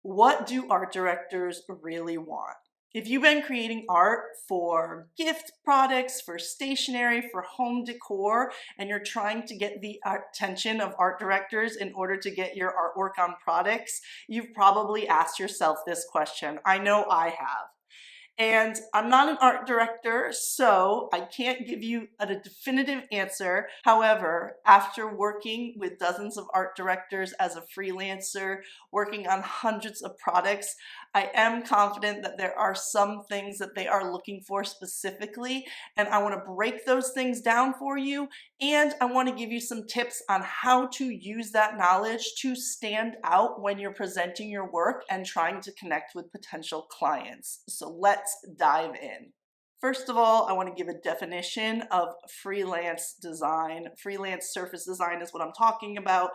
What do art directors really want? If you've been creating art for gift products, for stationery, for home decor, and you're trying to get the attention of art directors in order to get your artwork on products, you've probably asked yourself this question. I know I have. And I'm not an art director, so I can't give you a definitive answer. However, after working with dozens of art directors as a freelancer, working on hundreds of products, I am confident that there are some things that they are looking for specifically, and I want to break those things down for you, and I want to give you some tips on how to use that knowledge to stand out when you're presenting your work and trying to connect with potential clients. So let's dive in. First of all, I want to give a definition of freelance design. Freelance surface design is what I'm talking about.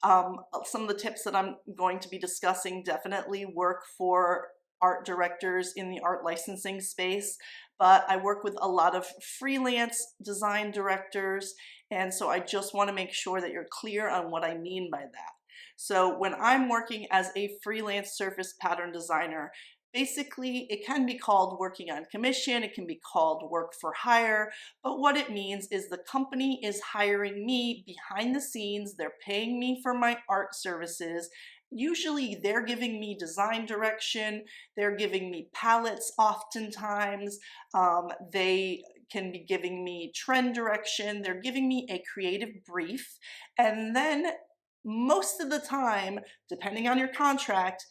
Some of the tips that I'm going to be discussing definitely work for art directors in the art licensing space, but I work with a lot of freelance design directors, and so I just want to make sure that you're clear on what I mean by that. So when I'm working as a freelance surface pattern designer, basically, it can be called working on commission, it can be called work for hire, but what it means is the company is hiring me behind the scenes, they're paying me for my art services. Usually they're giving me design direction, they're giving me palettes oftentimes, they can be giving me trend direction, they're giving me a creative brief, and then most of the time, depending on your contract,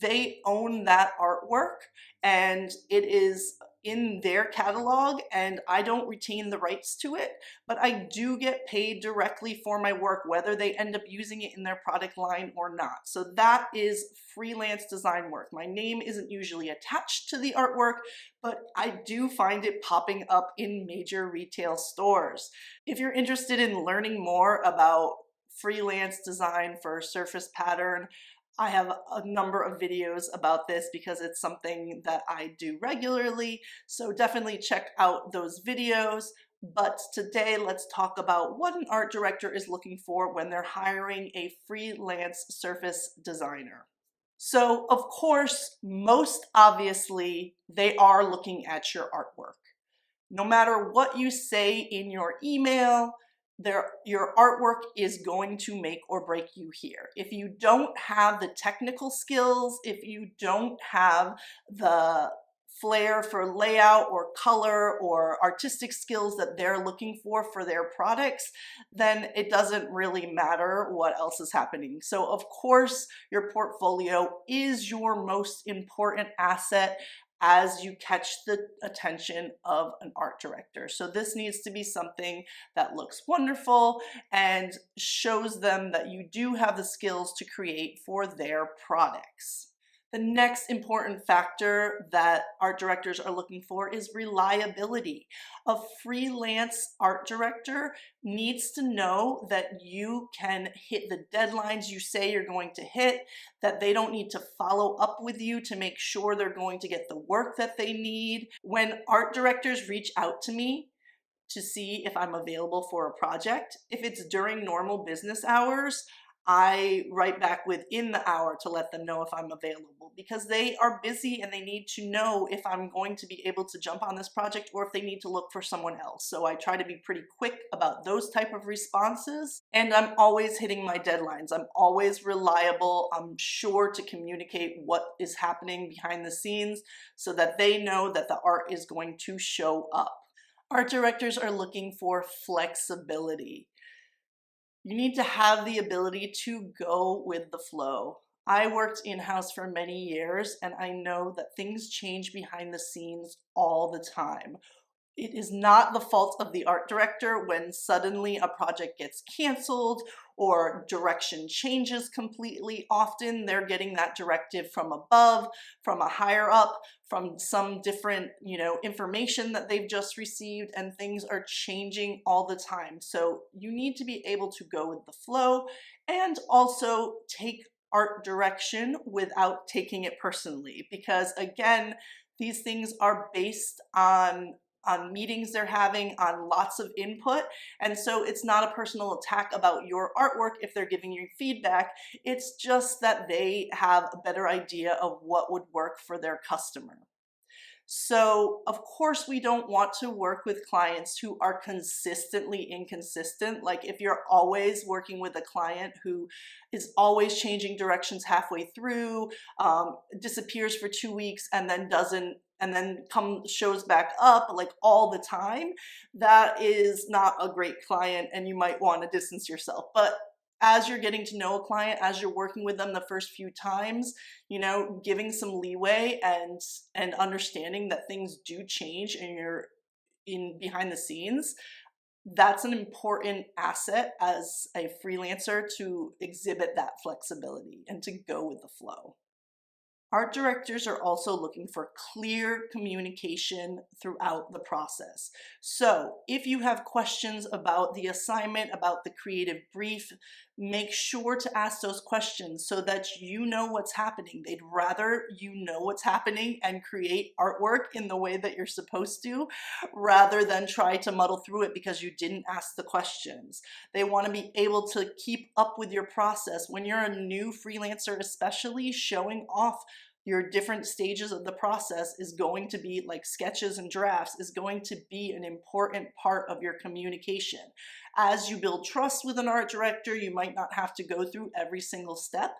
they own that artwork and it is in their catalog, and I don't retain the rights to it, but I do get paid directly for my work, whether they end up using it in their product line or not. So that is freelance design work. My name isn't usually attached to the artwork, but I do find it popping up in major retail stores. If you're interested in learning more about freelance design for surface pattern, I have a number of videos about this because it's something that I do regularly, so definitely check out those videos. But today, let's talk about what an art director is looking for when they're hiring a freelance surface designer. So, of course, most obviously, they are looking at your artwork. No matter what you say in your email, your artwork is going to make or break you here. If you don't have the technical skills, if you don't have the flair for layout or color or artistic skills that they're looking for their products, then it doesn't really matter what else is happening. So of course, your portfolio is your most important asset as you catch the attention of an art director. So this needs to be something that looks wonderful and shows them that you do have the skills to create for their products. The next important factor that art directors are looking for is reliability. A freelance art director needs to know that you can hit the deadlines you say you're going to hit, that they don't need to follow up with you to make sure they're going to get the work that they need. When art directors reach out to me to see if I'm available for a project, if it's during normal business hours, I write back within the hour to let them know if I'm available, because they are busy and they need to know if I'm going to be able to jump on this project or if they need to look for someone else. So I try to be pretty quick about those type of responses, and I'm always hitting my deadlines. I'm always reliable. I'm sure to communicate what is happening behind the scenes so that they know that the art is going to show up. Art directors are looking for flexibility. You need to have the ability to go with the flow. I worked in-house for many years, and I know that things change behind the scenes all the time. It is not the fault of the art director when suddenly a project gets canceled or direction changes completely. Often they're getting that directive from above, from a higher up, from some different, information that they've just received, and things are changing all the time. So you need to be able to go with the flow and also take art direction without taking it personally, because again, these things are based on on meetings they're having, on lots of input. And so it's not a personal attack about your artwork if they're giving you feedback. It's just that they have a better idea of what would work for their customer. So, of course, we don't want to work with clients who are consistently inconsistent. Like if you're always working with a client who is always changing directions halfway through, disappears for 2 weeks and then doesn't, and then shows back up like all the time, that is not a great client and you might want to distance yourself. But as you're getting to know a client, as you're working with them the first few times, giving some leeway and understanding that things do change and you're in behind the scenes, that's an important asset as a freelancer, to exhibit that flexibility and to go with the flow. Art directors are also looking for clear communication throughout the process. So if you have questions about the assignment, about the creative brief, make sure to ask those questions so that you know what's happening. They'd rather you know what's happening and create artwork in the way that you're supposed to, rather than try to muddle through it because you didn't ask the questions. They want to be able to keep up with your process. When you're a new freelancer, especially, showing off your different stages of the process is going to be, like sketches and drafts, is going to be an important part of your communication. As you build trust with an art director, you might not have to go through every single step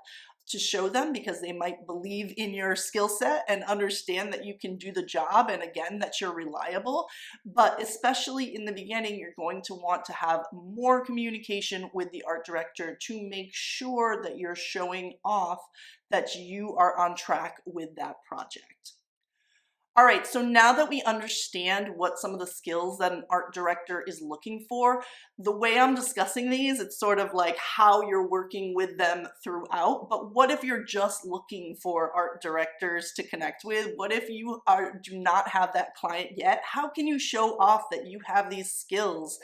to show them, because they might believe in your skill set and understand that you can do the job, and again, that you're reliable. But especially in the beginning, you're going to want to have more communication with the art director to make sure that you're showing off that you are on track with that project. All right, so now that we understand what some of the skills that an art director is looking for, the way I'm discussing these, it's sort of like how you're working with them throughout. But what if you're just looking for art directors to connect with? What if you do not have that client yet? How can you show off that you have these skills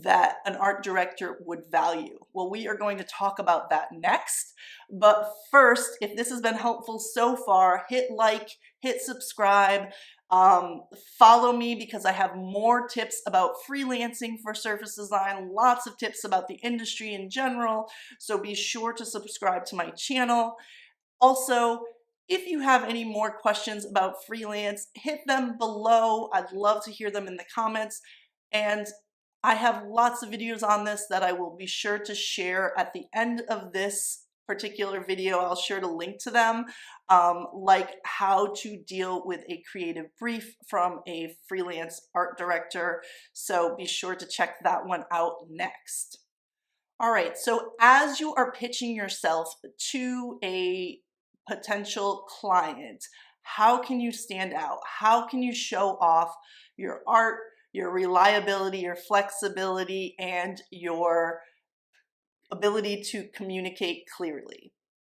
that an art director would value? Well, we are going to talk about that next. But first, if this has been helpful so far, hit like, hit subscribe, follow me, because I have more tips about freelancing for surface design, lots of tips about the industry in general. So be sure to subscribe to my channel. Also, if you have any more questions about freelance, hit them below. I'd love to hear them in the comments. And I have lots of videos on this that I will be sure to share at the end of this particular video. I'll share to link to them, like how to deal with a creative brief from a freelance art director. So be sure to check that one out next. All right, so as you are pitching yourself to a potential client, how can you stand out? How can you show off your art, your reliability, your flexibility, and your ability to communicate clearly?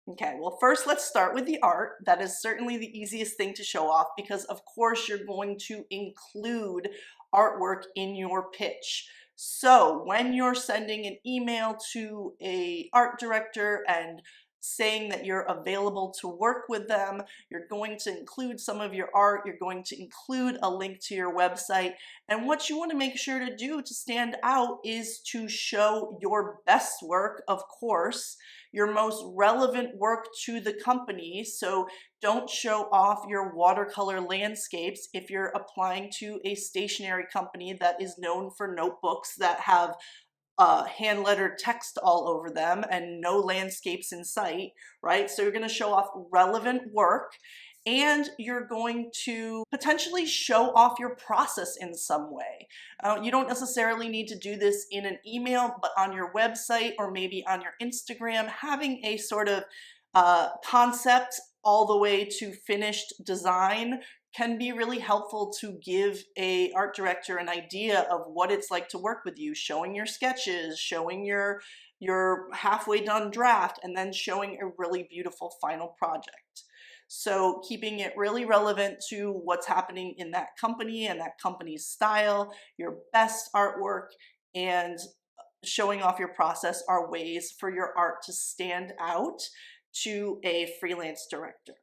Okay, well, first let's start with the art. That is certainly the easiest thing to show off, because of course you're going to include artwork in your pitch. So when you're sending an email to a art director and saying that you're available to work with them, you're going to include some of your art, you're going to include a link to your website. And what you want to make sure to do to stand out is to show your best work, of course, your most relevant work to the company. So don't show off your watercolor landscapes if you're applying to a stationery company that is known for notebooks that have hand lettered text all over them and no landscapes in sight, right? So you're going to show off relevant work, and you're going to potentially show off your process in some way. You don't necessarily need to do this in an email, but on your website or maybe on your Instagram, having a sort of concept all the way to finished design can be really helpful to give a art director an idea of what it's like to work with you, showing your sketches, showing your halfway done draft, and then showing a really beautiful final project. So keeping it really relevant to what's happening in that company and that company's style, your best artwork, and showing off your process are ways for your art to stand out to a freelance director.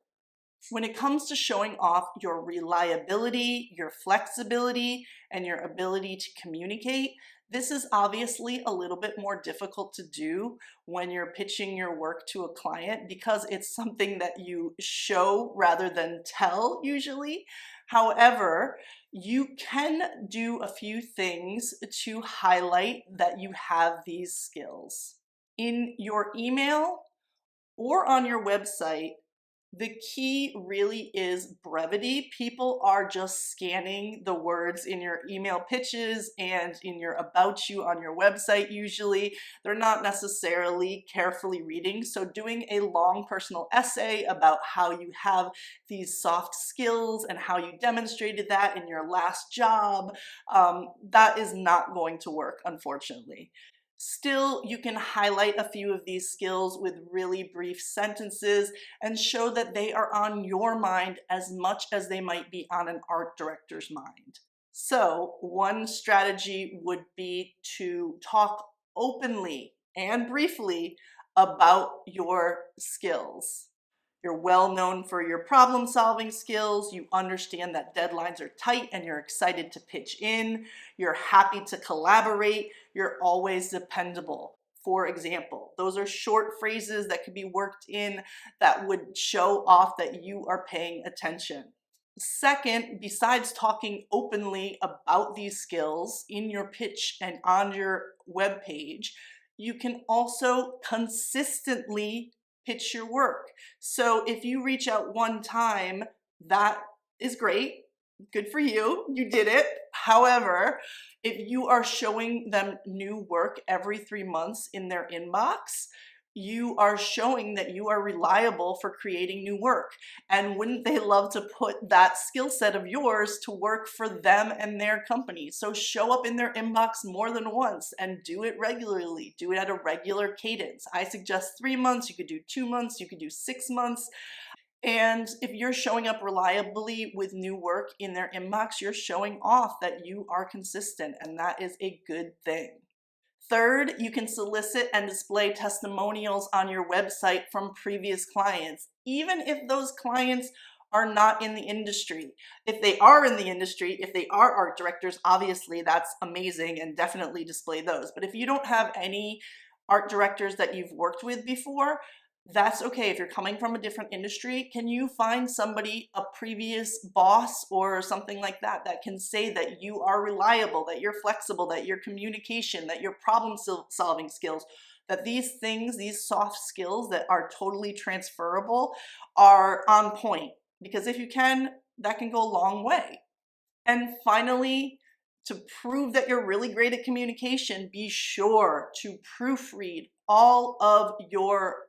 When it comes to showing off your reliability, your flexibility, and your ability to communicate, this is obviously a little bit more difficult to do when you're pitching your work to a client because it's something that you show rather than tell usually. However, you can do a few things to highlight that you have these skills. In your email or on your website, the key really is brevity. People are just scanning the words in your email pitches and in your about you on your website usually. They're not necessarily carefully reading. So doing a long personal essay about how you have these soft skills and how you demonstrated that in your last job, that is not going to work, unfortunately. Still, you can highlight a few of these skills with really brief sentences and show that they are on your mind as much as they might be on an art director's mind. So, one strategy would be to talk openly and briefly about your skills. You're well known for your problem solving skills. You understand that deadlines are tight and you're excited to pitch in. You're happy to collaborate. You're always dependable. For example, those are short phrases that could be worked in that would show off that you are paying attention. Second, besides talking openly about these skills in your pitch and on your web page, you can also consistently pitch your work. So if you reach out one time, that is great. Good for you. You did it. However, if you are showing them new work every 3 months in their inbox, you are showing that you are reliable for creating new work. And wouldn't they love to put that skill set of yours to work for them and their company? So show up in their inbox more than once and do it regularly. Do it at a regular cadence. I suggest 3 months. You could do 2 months. You could do 6 months. And if you're showing up reliably with new work in their inbox, you're showing off that you are consistent, and that is a good thing. Third, you can solicit and display testimonials on your website from previous clients, even if those clients are not in the industry. If they are in the industry, if they are art directors, obviously that's amazing and definitely display those. But if you don't have any art directors that you've worked with before, that's okay. If you're coming from a different industry, can you find somebody, a previous boss or something like that, that can say that you are reliable, that you're flexible, that your communication, that your problem solving skills, that these things, these soft skills that are totally transferable are on point? Because if you can, that can go a long way. And finally, to prove that you're really great at communication, be sure to proofread all of your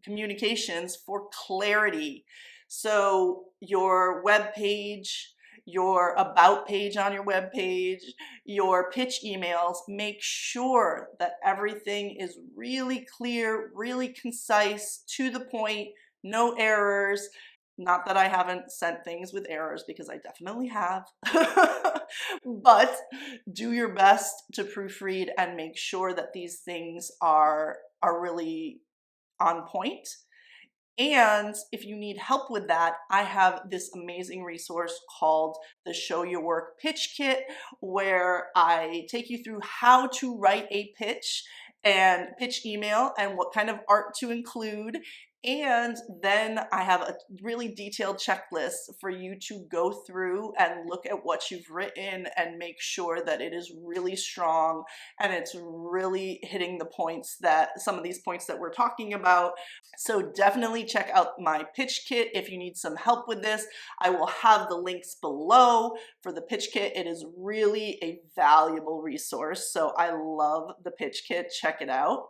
communications for clarity. So your web page, your about page on your web page, your pitch emails, make sure that everything is really clear, really concise, to the point, no errors. Not that I haven't sent things with errors, because I definitely have. But do your best to proofread and make sure that these things are really on point. And if you need help with that, I have this amazing resource called the Show Your Work Pitch Kit, where I take you through how to write a pitch and pitch email and what kind of art to include. And then I have a really detailed checklist for you to go through and look at what you've written and make sure that it is really strong and it's really hitting the points, that some of these points that we're talking about. So definitely check out my pitch kit if you need some help with this. I will have the links below for the pitch kit. It is really a valuable resource. So I love the pitch kit. Check it out.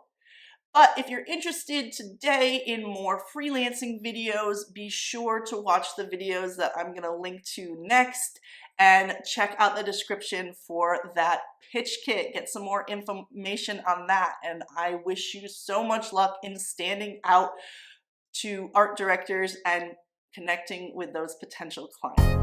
But if you're interested today in more freelancing videos, be sure to watch the videos that I'm going to link to next and check out the description for that pitch kit. Get some more information on that. And I wish you so much luck in standing out to art directors and connecting with those potential clients.